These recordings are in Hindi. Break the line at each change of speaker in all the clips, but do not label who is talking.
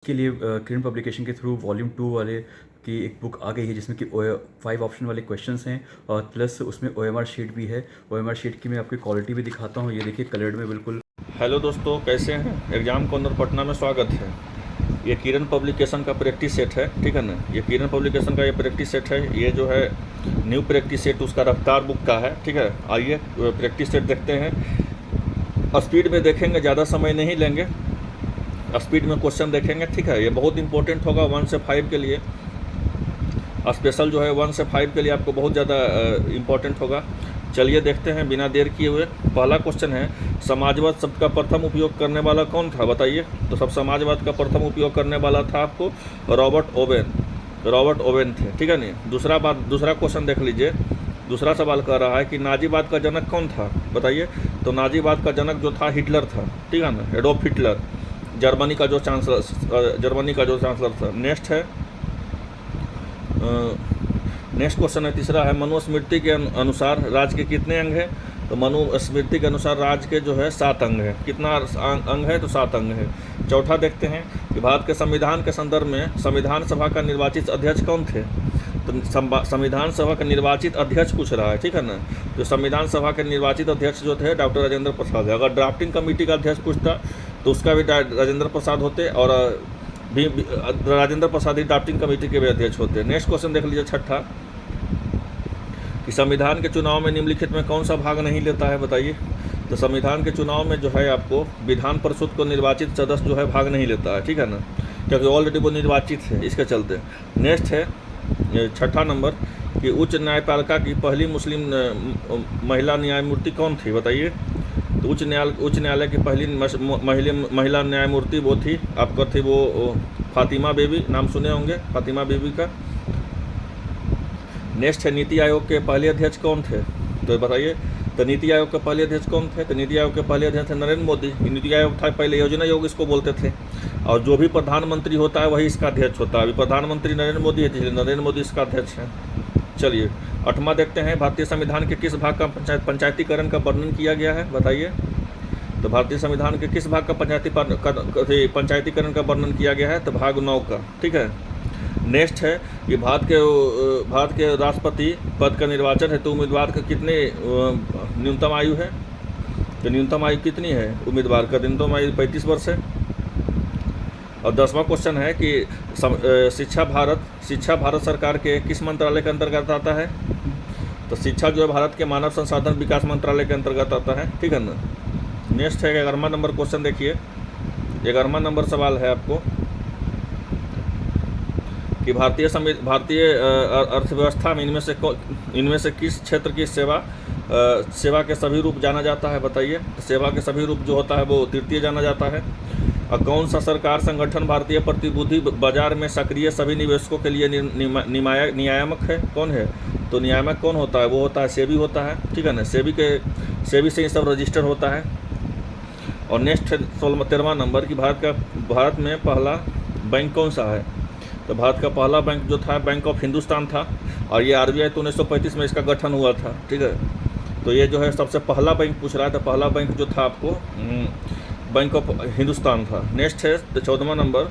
के लिए किरण पब्लिकेशन के थ्रू वॉल्यूम 2 वाले की एक बुक आ गई है जिसमें कि 5 ऑप्शन वाले क्वेश्चंस हैं और प्लस उसमें OMR शीट भी है। OMR शीट की मैं आपकी क्वालिटी भी दिखाता हूँ। ये देखिए कलर्ड में बिल्कुल।
हेलो दोस्तों, कैसे हैं? एग्ज़ाम कॉर्नर पटना में स्वागत है। ये किरण पब्लिकेशन का प्रैक्टिस सेट है, ठीक है ना। ये किरण पब्लिकेशन का ये प्रैक्टिस सेट है। ये जो है न्यू प्रैक्टिस सेट उसका रफ्तार बुक का है, ठीक है। आइए प्रैक्टिस सेट देखते हैं। स्पीड में देखेंगे, ज़्यादा समय नहीं लेंगे, स्पीड में क्वेश्चन देखेंगे, ठीक है। ये बहुत इंपॉर्टेंट होगा 1 से 5 के लिए। स्पेशल जो है 1 से 5 के लिए आपको बहुत ज़्यादा इम्पोर्टेंट होगा। चलिए देखते हैं बिना देर किए हुए। पहला क्वेश्चन है, समाजवाद शब्द का प्रथम उपयोग करने वाला कौन था, बताइए। तो सब समाजवाद का प्रथम उपयोग करने वाला था आपको रॉबर्ट ओवेन थे, ठीक है नहीं। दूसरा क्वेश्चन देख लीजिए। दूसरा सवाल कह रहा है कि नाजीवाद का जनक कौन था, बताइए। तो नाजीवाद का जनक जो था हिटलर था, ठीक है ना, एडोल्फ हिटलर, जर्मनी का जो चांसलर था। नेक्स्ट क्वेश्चन है, तीसरा है, मनुस्मृति के अनुसार राज्य के कितने अंग हैं। तो मनुस्मृति के अनुसार राज्य के जो है 7 अंग है। कितना अंग है, तो 7 अंग है। चौथा देखते हैं कि भारत के संविधान के संदर्भ में संविधान सभा का निर्वाचित अध्यक्ष कौन थे। तो संविधान सभा का निर्वाचित अध्यक्ष पूछ रहा है, ठीक है ना। तो संविधान सभा के निर्वाचित अध्यक्ष जो थे डॉक्टर राजेंद्र प्रसाद है। अगर ड्राफ्टिंग कमेटी का अध्यक्ष पूछता तो उसका भी राजेंद्र प्रसाद होते और भी राजेंद्र प्रसाद ही ड्राफ्टिंग कमेटी के भी अध्यक्ष होते। नेक्स्ट क्वेश्चन देख लीजिए, छठा, कि संविधान के चुनाव में निम्नलिखित में कौन सा भाग नहीं लेता है, बताइए। तो संविधान के चुनाव में जो है आपको विधान परिषद को निर्वाचित सदस्य जो है भाग नहीं लेता है, ठीक है ना, क्योंकि ऑलरेडी वो निर्वाचित है, इसके चलते। नेक्स्ट है छठा नंबर, कि उच्च न्यायपालिका की पहली मुस्लिम महिला न्यायमूर्ति कौन थी, बताइए। तो उच्च न्यायालय की पहली महिला न्यायमूर्ति वो थी आपका, थी वो फातिमा बीबी, नाम सुने होंगे फातिमा बीबी का। नेक्स्ट है, नीति आयोग के पहले अध्यक्ष कौन थे, तो बताइए। तो नीति आयोग के पहले अध्यक्ष कौन थे, तो नीति आयोग के पहले अध्यक्ष थे नरेंद्र मोदी। नीति आयोग था पहले, योजना आयोग इसको बोलते थे। और जो भी प्रधानमंत्री होता है वही इसका अध्यक्ष होता है। अभी प्रधानमंत्री नरेंद्र मोदी है, इसलिए नरेंद्र मोदी इसका अध्यक्ष है। चलिए 8वां देखते हैं, भारतीय संविधान के किस भाग का पंचायतीकरण का वर्णन किया गया है, बताइए। तो भारतीय संविधान के किस भाग का पंचायतीकरण का वर्णन किया गया है, तो भाग 9 का, ठीक है। नेक्स्ट है कि भारत के राष्ट्रपति पद का निर्वाचन हेतु उम्मीदवार का कितने न्यूनतम आयु है। तो न्यूनतम आयु कितनी है उम्मीदवार का, न्यूनतम आयु 35 वर्ष है। और 10वां क्वेश्चन है कि शिक्षा भारत सरकार के किस मंत्रालय के अंतर्गत आता है। तो शिक्षा जो है भारत के मानव संसाधन विकास मंत्रालय के अंतर्गत आता है, ठीक है ना। नेक्स्ट है 11वां नंबर क्वेश्चन, देखिए 11वां नंबर सवाल है आपको कि भारतीय अर्थव्यवस्था में इनमें से किस क्षेत्र की सेवा के सभी रूप जाना जाता है, बताइए। तो सेवा के सभी रूप जो होता है वो तृतीय जाना जाता है। और कौन सा सरकार संगठन भारतीय प्रतिभूति बाजार में सक्रिय सभी निवेशकों के लिए नियामक है, कौन है। तो नियामक कौन होता है, वो होता है सेबी होता है, ठीक है ना। सेबी से ये सब रजिस्टर होता है। और नेक्स्ट है 13वां नंबर, कि भारत में पहला बैंक कौन सा है। तो भारत का पहला बैंक जो था बैंक ऑफ हिंदुस्तान था। और ये RBI तो 1935 में इसका गठन हुआ था, ठीक है। तो ये जो है सबसे पहला बैंक पूछ रहा है, तो पहला बैंक जो था आपको बैंक ऑफ हिंदुस्तान था। नेक्स्ट है 14वां नंबर,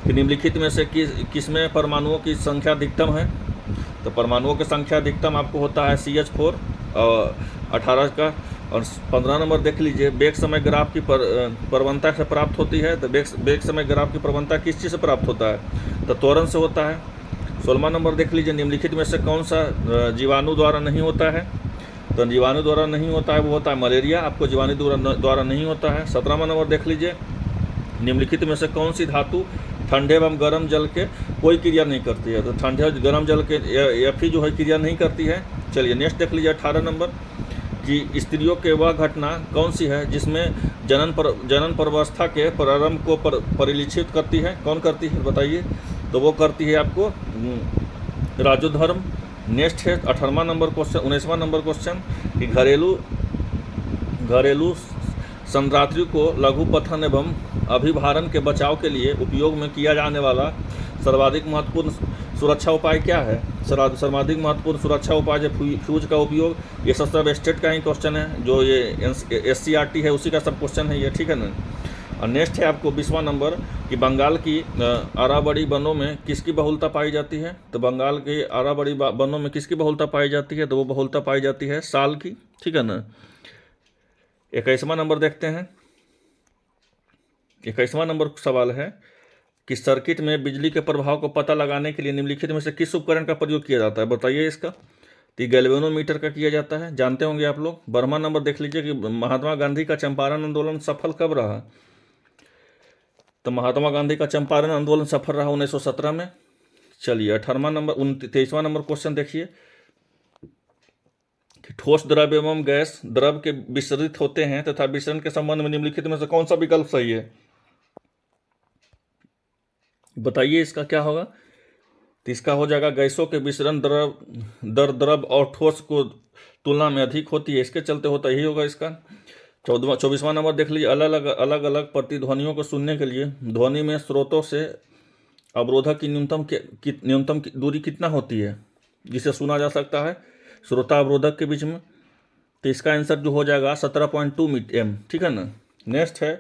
कि निम्नलिखित में से किस में परमाणुओं की संख्या अधिकतम है। तो परमाणुओं की संख्या अधिकतम आपको होता है CH4 और 18 का। और 15 नंबर देख लीजिए, बेग समय ग्राफ की प्रवणता से प्राप्त होती है। तो बेग समय ग्राफ की प्रवणता किस चीज़ से प्राप्त होता है, तो त्वरण से होता है। 16वां नंबर देख लीजिए, निम्नलिखित में से कौन सा जीवाणु द्वारा नहीं होता है। तो जीवाणु द्वारा नहीं होता है वो होता है मलेरिया, आपको जीवाणु द्वारा नहीं होता है। 17वां नंबर देख लीजिए, निम्नलिखित में से कौन सी धातु ठंडे एवं गर्म जल के कोई क्रिया नहीं करती है। तो ठंडे और गर्म जल के Fe जो है क्रिया नहीं करती है। चलिए नेक्स्ट देख लीजिए 18 नंबर, कि स्त्रियों के वह घटना कौन सी है जिसमें जनन प्रवस्था के प्रारंभ को परिलक्षित करती है, कौन करती है, बताइए। तो वो करती है आपको राजोधर्म। नेक्स्ट है 18वां नंबर क्वेश्चन, 19वां नंबर क्वेश्चन, कि घरेलू संरात्रि को लघुपथन एवं अभिभारण के बचाव के लिए उपयोग में किया जाने वाला सर्वाधिक महत्वपूर्ण सुरक्षा उपाय क्या है। सर्वाधिक महत्वपूर्ण सुरक्षा उपाय जो फ्यूज का उपयोग, ये सब स्टेट का ही क्वेश्चन है, जो ये SCRT है उसी का सब क्वेश्चन है ये, ठीक है ना। और नेक्स्ट है आपको 20वां नंबर कि बंगाल की अरावली वनों में किसकी बहुलता पाई जाती है। तो बंगाल के अरावली वनों में किसकी बहुलता पाई जाती है, तो वो बहुलता पाई जाती है साल की, ठीक है ना। 21वां नंबर देखते हैं। 21वां नंबर सवाल है कि सर्किट में बिजली के प्रभाव को पता लगाने के लिए निम्नलिखित में से किस उपकरण का प्रयोग किया जाता है, बताइए इसका। तो गैल्वेनोमीटर का किया जाता है, जानते होंगे आप लोग। 12वां नंबर देख लीजिए कि महात्मा गांधी का चंपारण आंदोलन सफल कब रहा। तो महात्मा गांधी का चंपारण आंदोलन सफल रहा 1917 में। चलिए 18वां नंबर 23वां नंबर क्वेश्चन देखिए कि ठोस द्रव एवं गैस द्रव के विसरित होते हैं तथा विसरण के संबंध में निम्नलिखित में से कौन सा विकल्प सही है, बताइए इसका क्या होगा। तो इसका हो जाएगा गैसों के विसरण द्रव और ठोस को तुलना में अधिक होती है, इसके चलते होता यही होगा इसका। 24वां नंबर देख लीजिए अलग अलग प्रतिध्वनियों को सुनने के लिए ध्वनि में स्रोतों से अवरोधक की न्यूनतम दूरी कितना होती है जिसे सुना जा सकता है श्रोता अवरोधक के बीच में। तो इसका आंसर जो हो जाएगा 17.2 m, ठीक है ना। नेक्स्ट है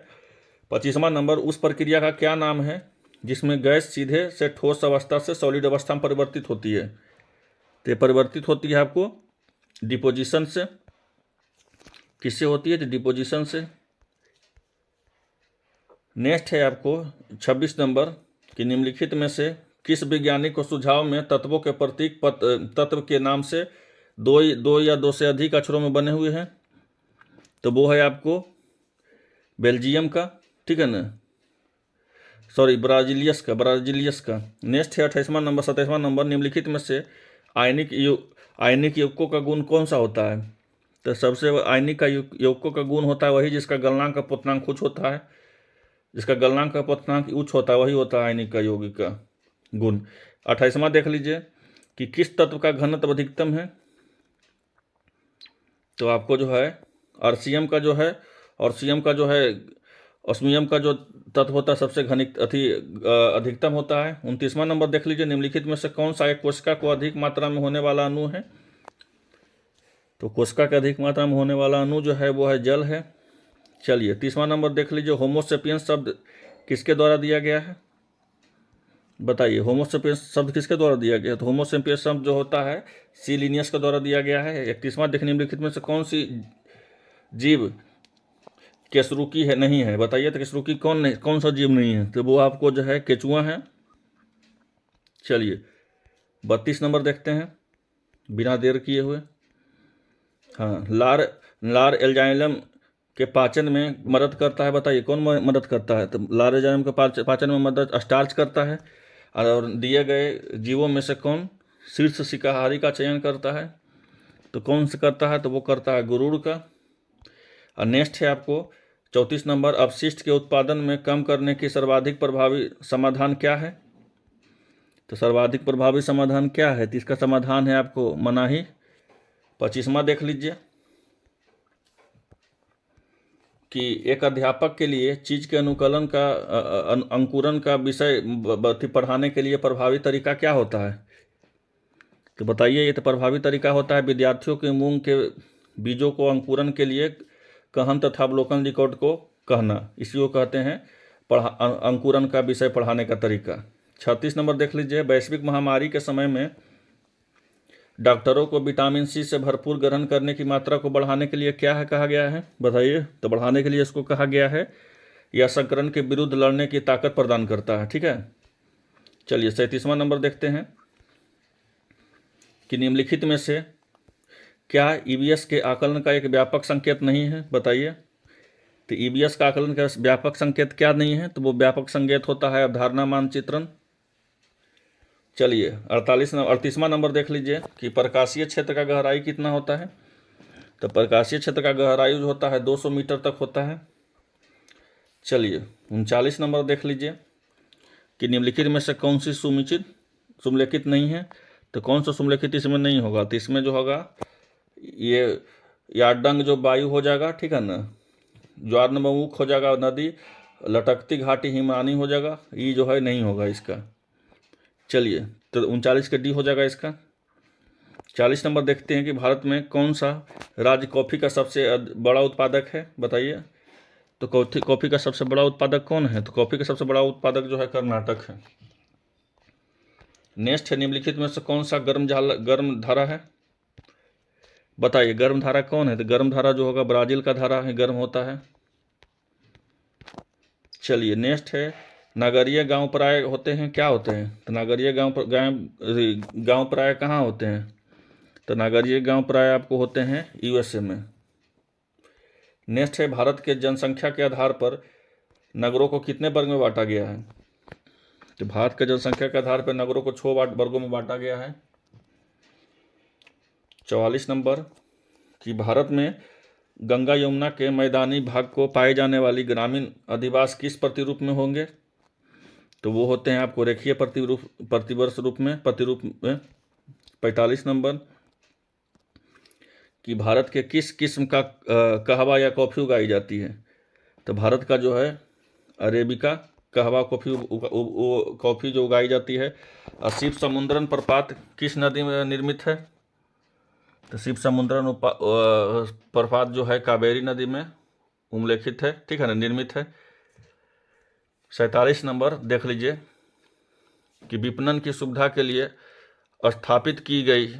25वां नंबर उस प्रक्रिया का क्या नाम है जिसमें गैस सीधे से ठोस अवस्था से सॉलिड अवस्था में परिवर्तित होती है। तो ये परिवर्तित होती है आपको डिपोजिशन से। किससे होती है, तो डिपोजिशन से। नेक्स्ट है आपको 26 नंबर कि निम्नलिखित में से किस वैज्ञानिक को सुझाव में तत्वों के प्रतीक तत्व के नाम से दो या दो से अधिक अक्षरों में बने हुए हैं। तो वो है आपको बेल्जियम का, ठीक है ना, सॉरी ब्राजीलियस का। नेक्स्ट है 27वां नंबर निम्नलिखित में से आयनिक यौगिकों का गुण कौन सा होता है। तो सबसे आयनिक का यौगिकों का गुण होता है वही जिसका गलनांक का पूर्णांक उच्च होता है, जिसका गलनांक का पूर्णांक उच्च होता है वही होता है आयनिक का यौगिक का गुण। 28वां देख लीजिए कि किस तत्व का घनत्व अधिकतम है। तो आपको जो है आर्सियम का जो है ऑर्सियम का जो है ऑस्मियम का जो तत्व होता है सबसे अधिकतम होता है। 29वां नंबर देख लीजिए निम्नलिखित में से कौन सा एक कोशिका को अधिक मात्रा में होने वाला अणु है। तो कोशिका के अधिक मात्रा में होने वाला अणु जो है वो है जल है। चलिए 30वां नंबर देख लीजिए होमोसेपियंस शब्द किसके द्वारा दिया गया है, बताइए होमोसेपियंस शब्द किसके द्वारा दिया गया है। तो होमोसेपियंस शब्द जो होता है सी लिनियस के द्वारा दिया गया है। 31वां देखिए निम्नलिखित में से कौन सी जीव केसरुकी है नहीं है, बताइए। तो केसरुकी कौन सा जीव नहीं है, तो वो आपको जो है केचुआ है। चलिए 32 नंबर देखते हैं बिना देर किए हुए। हाँ, लार एल्जाइलम के पाचन में मदद करता है, बताइए कौन मदद करता है। तो लार एल्जाइलम के पाचन में मदद स्टार्च करता है। और दिए गए जीवों में से कौन शीर्ष शाकाहारी का चयन करता है, तो कौन से करता है, तो वो करता है गुरुड़ का। और नेक्स्ट है आपको 34 नंबर अपशिष्ट के उत्पादन में कम करने की सर्वाधिक प्रभावी समाधान क्या है। तो सर्वाधिक प्रभावी समाधान क्या है, तो इसका समाधान है आपको मनाही। 25वां देख लीजिए कि एक अध्यापक के लिए चीज के अंकुरन का विषय पढ़ाने के लिए प्रभावी तरीका क्या होता है। तो बताइए, ये तो प्रभावी तरीका होता है विद्यार्थियों के मूंग के बीजों को अंकुरन के लिए कहन तथा अवलोकन रिकॉर्ड को कहना, इसी को कहते हैं अंकुरन का विषय पढ़ाने का तरीका। 36 नंबर देख लीजिए वैश्विक महामारी के समय में डॉक्टरों को विटामिन सी से भरपूर ग्रहण करने की मात्रा को बढ़ाने के लिए क्या है कहा गया है, बताइए। तो बढ़ाने के लिए इसको कहा गया है यह संक्रमण के विरुद्ध लड़ने की ताकत प्रदान करता है, ठीक है। चलिए 37वां नंबर देखते हैं कि निम्नलिखित में से क्या ईवीएस के आकलन का एक व्यापक संकेत नहीं है, बताइए। तो ईवीएस का आकलन का व्यापक संकेत क्या नहीं है, तो वो व्यापक संकेत होता है अवधारणा मानचित्रण। चलिए 38वां नंबर देख लीजिए कि प्रकाशीय क्षेत्र का गहराई कितना होता है। तो प्रकाशीय क्षेत्र का गहराई जो होता है 200 मीटर तक होता है। चलिए 39 नंबर देख लीजिए कि निम्नलिखित में से कौन सी सुमेलित नहीं है। तो कौन सा सुमेलित इसमें नहीं होगा, तो इसमें जो होगा ये यार्डंग जो वायु हो जाएगा, ठीक है ना, ज्वारनमुख हो जाएगा नदी, लटकती घाटी हिमानी हो जाएगा, ये जो है नहीं होगा इसका। चलिए तो 39 का डी हो जाएगा इसका। 40 नंबर देखते हैं कि भारत में कौन सा राज्य कॉफ़ी का सबसे बड़ा उत्पादक है, बताइए। तो कॉफ़ी का सबसे बड़ा उत्पादक कौन है? तो कॉफ़ी का सबसे बड़ा उत्पादक जो है कर्नाटक है। नेक्स्ट है, निम्नलिखित में से कौन सा गर्म धारा है? बताइए, गर्म धारा कौन है? तो गर्म धारा जो होगा ब्राज़ील का धारा है, गर्म होता है। चलिए नेक्स्ट है, नगरीय गांव प्राय होते हैं, क्या होते हैं? तो नगरीय गांव प्राय कहाँ होते हैं? तो नगरीय गांव प्राय आपको होते हैं यूएसए में। नेक्स्ट है, भारत के जनसंख्या के आधार पर नगरों को कितने वर्ग में बांटा गया है? तो भारत के जनसंख्या के आधार पर नगरों को 6 वर्गों में बांटा गया है। 44 नंबर, कि भारत में गंगा यमुना के मैदानी भाग को पाए जाने वाली ग्रामीण अधिवास किस प्रतिरूप में होंगे? तो वो होते हैं आपको रेखीय प्रतिवर्ष रूप में, प्रतिरूप में। 45 नंबर, कि भारत के किस किस्म का कहवा या कॉफ़ी उगाई जाती है? तो भारत का जो है अरेबिका कहवा कॉफ़ी जो उगाई जाती है। और शिव समुद्रन प्रपात किस नदी में निर्मित है? तो शिव समुद्रन प्रपात जो है कावेरी नदी में उल्लेखित है, ठीक है ना, निर्मित है। 47 नंबर देख लीजिए, कि विपणन की सुविधा के लिए स्थापित की गई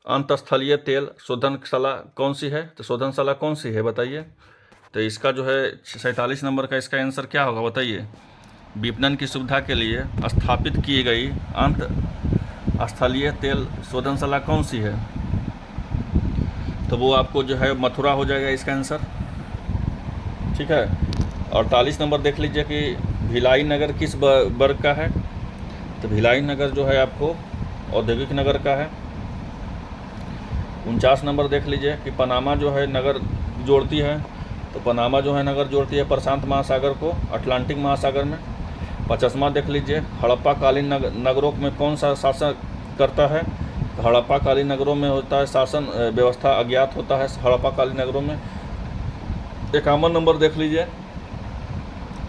अंतस्थलीय तेल शोधनशाला कौन सी है? तो शोधनशाला कौन सी है बताइए? तो इसका जो है 47 नंबर का इसका आंसर क्या होगा बताइए? विपणन की सुविधा के लिए स्थापित की गई अंतस्थलीय तेल शोधनशाला कौन सी है? तो वो आपको जो है मथुरा हो जाएगा इसका आंसर, ठीक है। 48 नंबर देख लीजिए, कि भिलाई नगर किस वर्ग का है? तो भिलाई नगर जो है आपको औद्योगिक नगर का है। 49 नंबर देख लीजिए, कि पनामा जो है नगर जोड़ती है। तो पनामा जो है नगर जोड़ती है प्रशांत महासागर को अटलांटिक महासागर में। 50वां देख लीजिए, हड़प्पा कालीन नगरों में कौन सा शासन करता है? तो हड़प्पा कालीन नगरों में होता है शासन व्यवस्था अज्ञात होता है हड़प्पा कालीन नगरों में। 51 नंबर देख लीजिए,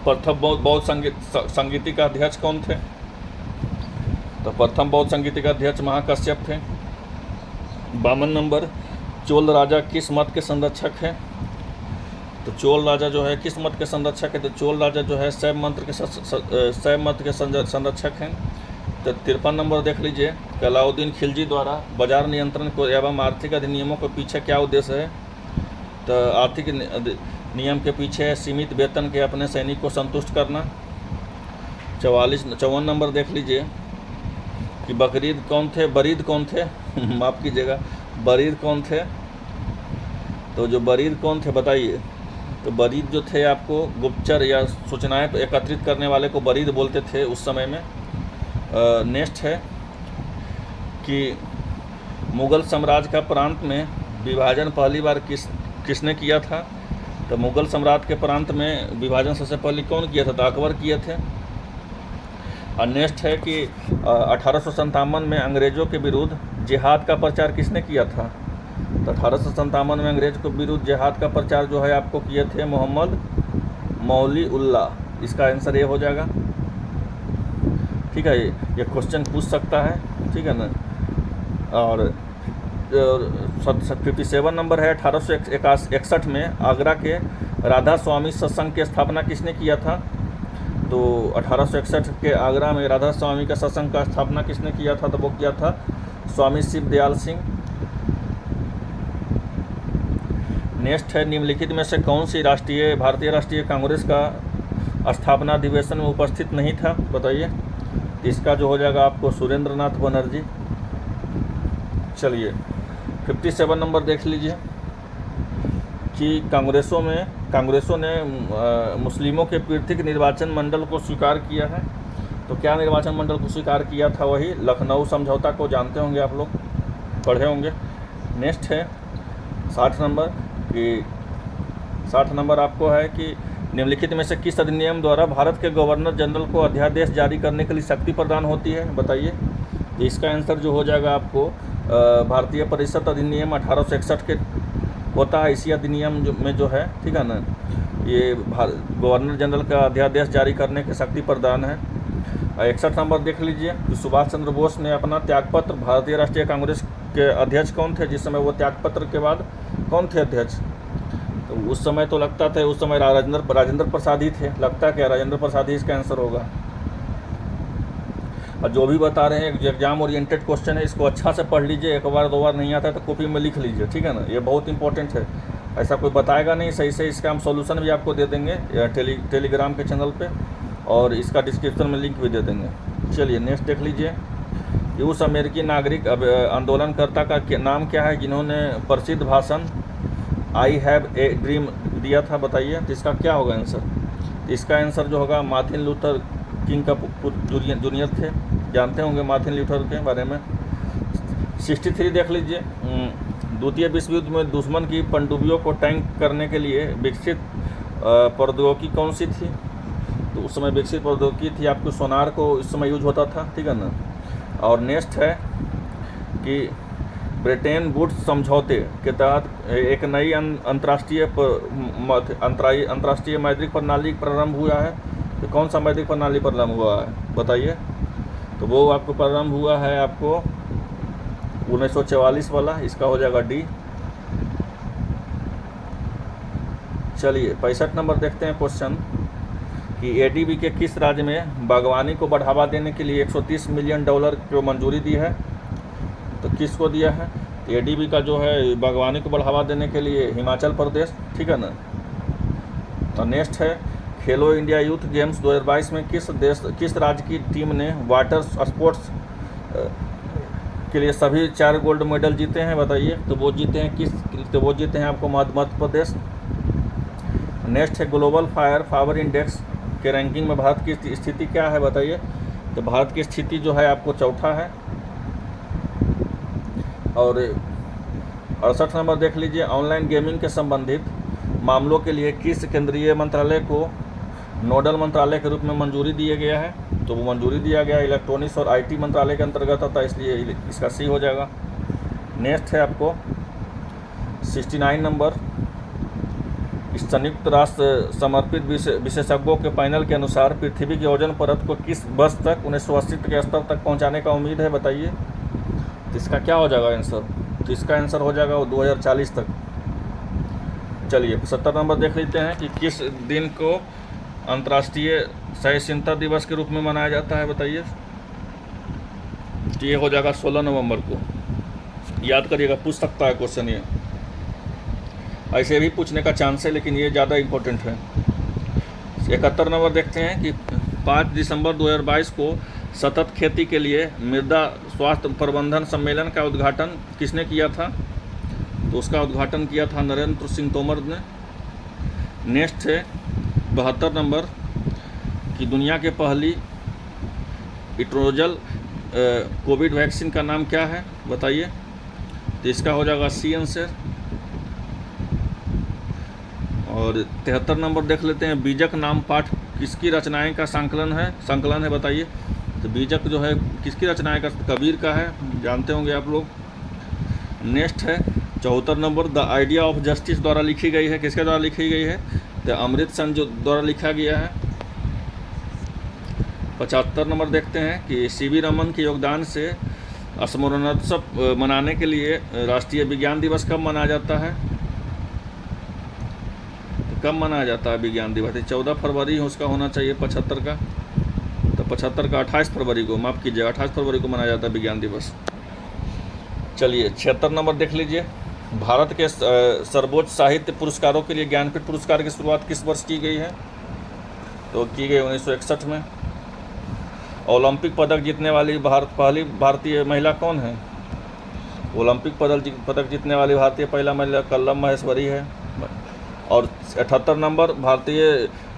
प्रथम बौद्ध संगीति का अध्यक्ष कौन थे? तो प्रथम बौद्ध संगीति का अध्यक्ष महाकश्यप थे। 52 नंबर, चोल राजा किस मत के संरक्षक हैं? तो चोल राजा जो है किस मत के संरक्षक है? तो चोल राजा जो है शैव मत के संरक्षक हैं। तो 53 नंबर देख लीजिए, अलाउद्दीन खिलजी द्वारा बाजार नियंत्रण को एवं आर्थिक अधिनियमों के पीछे क्या उद्देश्य है? तो आर्थिक नियम के पीछे सीमित वेतन के अपने सैनिक को संतुष्ट करना। 54 नंबर देख लीजिए, कि बरीद कौन थे माफ़ कीजिएगा, बरीद कौन थे? तो जो बरीद कौन थे बताइए? तो बरीद जो थे आपको गुप्तचर या सूचनाएं एकत्रित करने वाले को बरीद बोलते थे उस समय में। नेक्स्ट है, कि मुग़ल साम्राज्य का प्रांत में विभाजन पहली बार किसने किया था? तो मुग़ल सम्राट के प्रांत में विभाजन सबसे पहले कौन किया था? तो अकबर किए थे। और नेक्स्ट है, कि 1857 में अंग्रेज़ों के विरुद्ध जिहाद का प्रचार किसने किया था? तो 1857 में अंग्रेज़ के विरुद्ध जिहाद का प्रचार जो है आपको किए थे मोहम्मद मौली-उल्लाह। इसका आंसर ये हो जाएगा, ठीक है। ये क्वेश्चन पूछ सकता है, ठीक है ना। और 57 नंबर है, 1861 में आगरा के राधा स्वामी सत्संग की स्थापना किसने किया था? तो 1861 के आगरा में राधा स्वामी का सत्संग का स्थापना किसने किया था? तो वो किया था स्वामी शिव दयाल सिंह। नेक्स्ट है, निम्नलिखित में से कौन सी भारतीय राष्ट्रीय कांग्रेस का स्थापना अधिवेशन में उपस्थित नहीं था? बताइए। इसका जो हो जाएगा आपको सुरेंद्र नाथ बनर्जी। चलिए 57 नंबर देख लीजिए, कि कांग्रेसों ने मुस्लिमों के पृथक निर्वाचन मंडल को स्वीकार किया है। तो क्या निर्वाचन मंडल को स्वीकार किया था? वही लखनऊ समझौता को जानते होंगे आप लोग, पढ़े होंगे। नेक्स्ट है 60 नंबर, कि 60 नंबर आपको है, कि निम्नलिखित में से किस अधिनियम द्वारा भारत के गवर्नर जनरल को अध्यादेश जारी करने के लिए शक्ति प्रदान होती है? बताइए। तो इसका आंसर जो हो जाएगा आपको भारतीय परिषद अधिनियम 1861 के होता है। इसी अधिनियम में जो है, ठीक है ना, ये गवर्नर जनरल का अध्यादेश जारी करने की शक्ति प्रदान है। 61 नंबर देख लीजिए, कि सुभाष चंद्र बोस ने अपना त्यागपत्र भारतीय राष्ट्रीय कांग्रेस के अध्यक्ष कौन थे जिस समय वो त्यागपत्र के बाद कौन थे अध्यक्ष? तो उस समय तो लगता था, उस समय राजेंद्र प्रसाद ही थे, लगता है क्या राजेंद्र प्रसाद ही इसका आंसर होगा। और जो भी बता रहे हैं एग्जाम ओरिएंटेड क्वेश्चन है, इसको अच्छा से पढ़ लीजिए, एक बार 2 बार नहीं आता है तो कॉपी में लिख लीजिए, ठीक है ना, ये बहुत इंपॉर्टेंट है। ऐसा कोई बताएगा नहीं सही से, इसका हम सॉल्यूशन भी आपको दे देंगे टेलीग्राम के चैनल पे, और इसका डिस्क्रिप्शन में लिंक भी दे देंगे। चलिए नेक्स्ट देख लीजिए, कि उस अमेरिकी नागरिक आंदोलनकर्ता का नाम क्या है जिन्होंने प्रसिद्ध भाषण आई हैव ए ड्रीम दिया था, बताइए। तो इसका क्या होगा आंसर? तो इसका आंसर जो होगा मार्टिन लूथर किंग का जूनियर थे, जानते होंगे मार्टिन लूथर के बारे में। 63 देख लीजिए, द्वितीय विश्व युद्ध में दुश्मन की पनडुब्बियों को टैंक करने के लिए विकसित प्रौद्योगिकी कौन सी थी? तो उस समय विकसित प्रौद्योगिकी थी आपको सोनार को इस समय यूज होता था, ठीक है ना। और नेक्स्ट है कि ब्रिटेन वुड्स समझौते के तहत एक नई अंतर्राष्ट्रीय मौद्रिक प्रणाली प्रारंभ हुआ है। तो कौन सा मौद्रिक प्रणाली प्रारंभ हुआ है बताइए? तो वो आपको प्रारंभ हुआ है आपको 1944 वाला, इसका हो जाएगा डी। चलिए 65 नंबर देखते हैं क्वेश्चन, कि एडीबी के किस राज्य में बागवानी को बढ़ावा देने के लिए $130 मिलियन को मंजूरी दी है? तो किसको दिया है? एडीबी का जो है बागवानी को बढ़ावा देने के लिए हिमाचल प्रदेश, ठीक है ना। तो नेक्स्ट है, खेलो इंडिया यूथ गेम्स 2022 में किस राज्य की टीम ने वाटर स्पोर्ट्स के लिए सभी 4 गोल्ड मेडल जीते हैं, बताइए। तो वो जीते हैं आपको मध्य प्रदेश। नेक्स्ट है, ग्लोबल पावर इंडेक्स के रैंकिंग में भारत की स्थिति क्या है, बताइए। तो भारत की स्थिति जो है आपको चौथा है। और 68 नंबर देख लीजिए, ऑनलाइन गेमिंग के संबंधित मामलों के लिए किस केंद्रीय मंत्रालय को नोडल मंत्रालय के रूप में मंजूरी दिया गया है? तो वो मंजूरी दिया गया इलेक्ट्रॉनिक्स और आईटी मंत्रालय के अंतर्गत आता है, इसलिए इसका सी हो जाएगा। नेक्स्ट है आपको 69 नंबर, संयुक्त राष्ट्र समर्पित विशेषज्ञों के पैनल के अनुसार पृथ्वी की ओजोन परत को किस वर्ष तक 1980 के स्तर तक पहुंचाने का उम्मीद है, बताइए। तो इसका क्या हो जाएगा आंसर? तो इसका आंसर हो जाएगा 2040 तक। चलिए 70 नंबर देख लेते हैं, कि किस दिन को अंतर्राष्ट्रीय सहिष्णुता दिवस के रूप में मनाया जाता है, बताइए। तो ये हो जाएगा 16 नवंबर को, याद करिएगा, पूछ सकता है क्वेश्चन ये, ऐसे भी पूछने का चांस है, लेकिन ये ज़्यादा इम्पोर्टेंट है। 71 नंबर देखते हैं, कि 5 दिसंबर 2022 को सतत खेती के लिए मृदा स्वास्थ्य प्रबंधन सम्मेलन का उद्घाटन किसने किया था? तो उसका उद्घाटन किया था नरेंद्र सिंह तोमर ने। नेक्स्ट है 72 नंबर, कि दुनिया के पहली इट्रोजल कोविड वैक्सीन का नाम क्या है, बताइए। तो इसका हो जाएगा सी आंसर। और 73 नंबर देख लेते हैं, बीजक नाम पाठ किसकी रचनाएं का संकलन है, बताइए। तो बीजक जो है किसकी रचनाएं का? कबीर का है, जानते होंगे आप लोग। नेक्स्ट है 74 number, the idea of justice द्वारा लिखी गई है, किसके द्वारा लिखी गई है? तो अमृत सेन जो द्वारा लिखा गया है। 75 नंबर देखते हैं, कि सीवी रमन के योगदान से स्मरणोत्सव मनाने के लिए राष्ट्रीय विज्ञान दिवस कब मनाया जाता है? तो कब मनाया जाता है विज्ञान दिवस? 14 फरवरी उसका होना चाहिए 75 का। तो 75 का 28 फरवरी को, माफ़ कीजिएगा, 28 फरवरी को मनाया जाता है विज्ञान दिवस। चलिए 76 नंबर देख लीजिए, भारत के सर्वोच्च साहित्य पुरस्कारों के लिए ज्ञानपीठ पुरस्कार की शुरुआत किस वर्ष की गई है? तो की गई 1961 में। ओलंपिक पदक जीतने वाली पहली भारतीय महिला कौन है? ओलंपिक पदक जीतने वाली पहला महिला कल्लम महेश्वरी है। और 78 नंबर,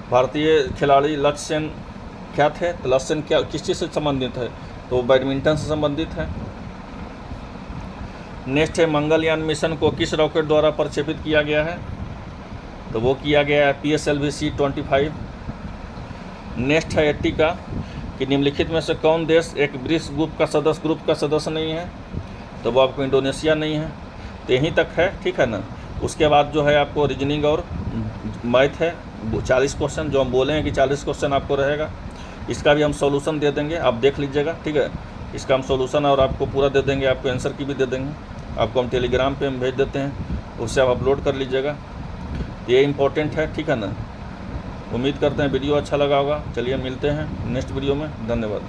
भारतीय खिलाड़ी लक्ष्य सेन क्या थे? तो लक्ष्य सेन किस चीज़ से संबंधित है? तो बैडमिंटन से संबंधित है। नेक्स्ट है, मंगलयान मिशन को किस रॉकेट द्वारा प्रक्षेपित किया गया है? तो वो किया गया है PSLV-C-25। नेक्स्ट है 80 का, कि निम्नलिखित में से कौन देश एक ब्रिक्स ग्रुप का सदस्य नहीं है? तो वो आपको इंडोनेशिया नहीं है। तो यहीं तक है, ठीक है ना। उसके बाद जो है आपको रीजनिंग और मैथ है, 40 क्वेश्चन, जो हम बोले हैं कि 40 क्वेश्चन आपको रहेगा। इसका भी हम सॉल्यूशन दे देंगे, आप देख लीजिएगा, ठीक है। इसका हम सॉल्यूशन और आपको पूरा दे देंगे, आपको आंसर की भी दे देंगे। आपको हम टेलीग्राम पे हम भेज देते हैं, उससे आप अपलोड कर लीजिएगा। ये इम्पोर्टेंट है, ठीक है ना। उम्मीद करते हैं वीडियो अच्छा लगा होगा। चलिए मिलते हैं नेक्स्ट वीडियो में, धन्यवाद।